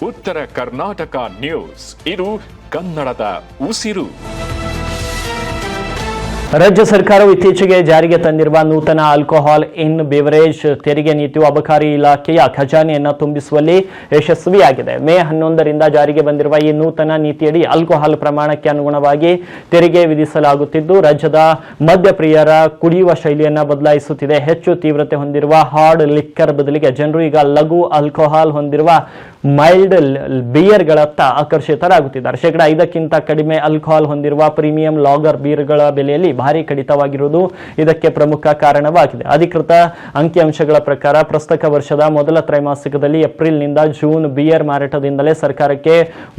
ಉತ್ತರ ಕರ್ನಾಟಕ ನ್ಯೂಸ್, ಇದು ಕನ್ನಡದ ಉಸಿರು. ರಾಜ್ಯ ಸರ್ಕಾರವು ಇತ್ತೀಚೆಗೆ ಜಾರಿಗೆ ತಂದಿರುವ ನೂತನ ಆಲ್ಕೋಹಾಲ್ ಇನ್ ಬೆವರೇಜ್ ತೆರಿಗೆ ನೀತಿಯು ಅಬಕಾರಿ ಇಲಾಖೆಯ ಖಜಾನೆಯನ್ನು ತುಂಬಿಸುವಲ್ಲಿ ಯಶಸ್ವಿಯಾಗಿದೆ. ಮೇ 11ರಿಂದ ಜಾರಿಗೆ ಬಂದಿರುವ ಈ ನೂತನ ನೀತಿಯಡಿ ಆಲ್ಕೋಹಾಲ್ ಪ್ರಮಾಣಕ್ಕೆ ಅನುಗುಣವಾಗಿ ತೆರಿಗೆ ವಿಧಿಸಲಾಗುತ್ತಿದ್ದು, ರಾಜ್ಯದ ಮದ್ಯಪ್ರಿಯರ ಕುಡಿಯುವ ಶೈಲಿಯನ್ನು ಬದಲಾಯಿಸುತ್ತಿದೆ. ಹೆಚ್ಚು ತೀವ್ರತೆ ಹೊಂದಿರುವ ಹಾರ್ಡ್ ಲಿಕ್ಕರ್ ಬದಲಿಗೆ ಜನರು ಈಗ ಲಘು ಆಲ್ಕೋಹಾಲ್ ಹೊಂದಿರುವ ಮೈಲ್ಡ್ ಬಿಯರ್ಗಳತ್ತ ಆಕರ್ಷಿತರಾಗುತ್ತಿದ್ದಾರೆ. 5% ಕಡಿಮೆ ಆಲ್ಕೋಹಾಲ್ ಹೊಂದಿರುವ ಪ್ರೀಮಿಯಂ ಲಾಗರ್ ಬೀರ್ಗಳ ಬೆಲೆಯಲ್ಲಿ ಭಾರಿ ಕಡಿತವಾಗಿರುವುದು ಇದಕ್ಕೆ ಪ್ರಮುಖ ಕಾರಣವಾಗಿದೆ. ಅಧಿಕೃತ ಅಂಕಿಅಂಶಗಳ ಪ್ರಕಾರ ಪ್ರಸಕ್ತ ವರ್ಷದ ಮೊದಲ ತ್ರೈಮಾಸಿಕದಲ್ಲಿ ಏಪ್ರಿಲ್ನಿಂದ ಜೂನ್ ಬಿಯರ್ ಮಾರಾಟದಿಂದಲೇ ಸರ್ಕಾರಕ್ಕೆ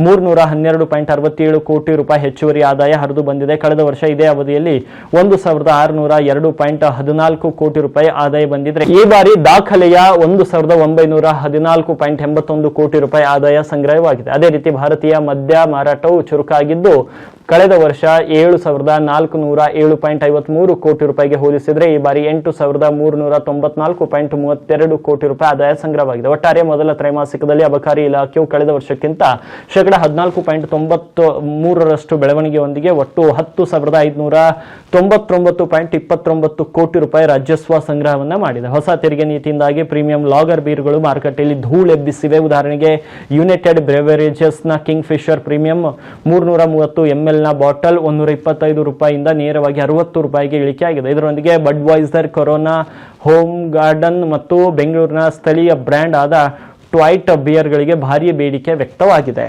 312.67 ಕೋಟಿ ರೂಪಾಯಿ ಹೆಚ್ಚುವರಿ ಆದಾಯ ಹರಿದು ಬಂದಿದೆ. ಕಳೆದ ವರ್ಷ ಇದೇ ಅವಧಿಯಲ್ಲಿ 1602.14 ಕೋಟಿ ರೂಪಾಯಿ ಆದಾಯ ಬಂದಿದೆ. ಈ ಬಾರಿ ದಾಖಲೆಯ 1914.81 ಕೋಟಿ ರೂಪಾಯಿ ಆದಾಯ ಸಂಗ್ರಹವಾಗಿದೆ. ಅದೇ ರೀತಿ ಭಾರತೀಯ ಮದ್ಯ ಮಾರಾಟವು ಚುರುಕಾಗಿದ್ದು, ಕಳೆದ ವರ್ಷ 7407.53 ಕೋಟಿ ರೂಪಾಯಿಗೆ ಹೋಲಿಸಿದರೆ ಈ ಬಾರಿ 8394.32 ಕೋಟಿ ರೂಪಾಯಿ ಆದಾಯ ಸಂಗ್ರಹವಾಗಿದೆ. ಒಟ್ಟಾರೆ ಮೊದಲ ತ್ರೈಮಾಸಿಕದಲ್ಲಿ ಅಬಕಾರಿ ಇಲಾಖೆಯು ಕಳೆದ ವರ್ಷಕ್ಕಿಂತ 14.93% ಬೆಳವಣಿಗೆಯೊಂದಿಗೆ ಒಟ್ಟು 10,599.29 ಕೋಟಿ ರೂಪಾಯಿ ರಾಜಸ್ವ ಸಂಗ್ರಹವನ್ನ ಮಾಡಿದೆ. ಹೊಸ ತೆರಿಗೆ ನೀತಿಯಿಂದಾಗಿ ಪ್ರೀಮಿಯಂ ಲಾಗರ್ ಬೀರ್ಗಳು ಮಾರುಕಟ್ಟೆಯಲ್ಲಿ ಧೂಳೆಬ್ಬಿಸಿವೆ. ಉದಾಹರಣೆಗೆ ಯುನೈಟೆಡ್ ಬ್ರೆವರೇಜಸ್ ನ ಕಿಂಗ್ ಫಿಶರ್ ಪ್ರೀಮಿಯಂ 330 ml ನ ಬಾಟಲ್ 125 ರೂಪಾಯಿಯಿಂದ ನೇರವಾಗಿ 60 ರೂಪಾಯಿಗೆ ಇಳಿಕೆಯಾಗಿದೆ. ಇದರೊಂದಿಗೆ ಬಡ್ವೈಸರ್, ಕೊರೋನಾ, ಹೋಮ್ ಗಾರ್ಡನ್ ಮತ್ತು ಬೆಂಗಳೂರಿನ ಸ್ಥಳೀಯ ಬ್ರ್ಯಾಂಡ್ ಆದ ಟ್ವೈಟ್ ಬಿಯರ್ಗಳಿಗೆ ಭಾರಿ ಬೇಡಿಕೆ ವ್ಯಕ್ತವಾಗಿದೆ.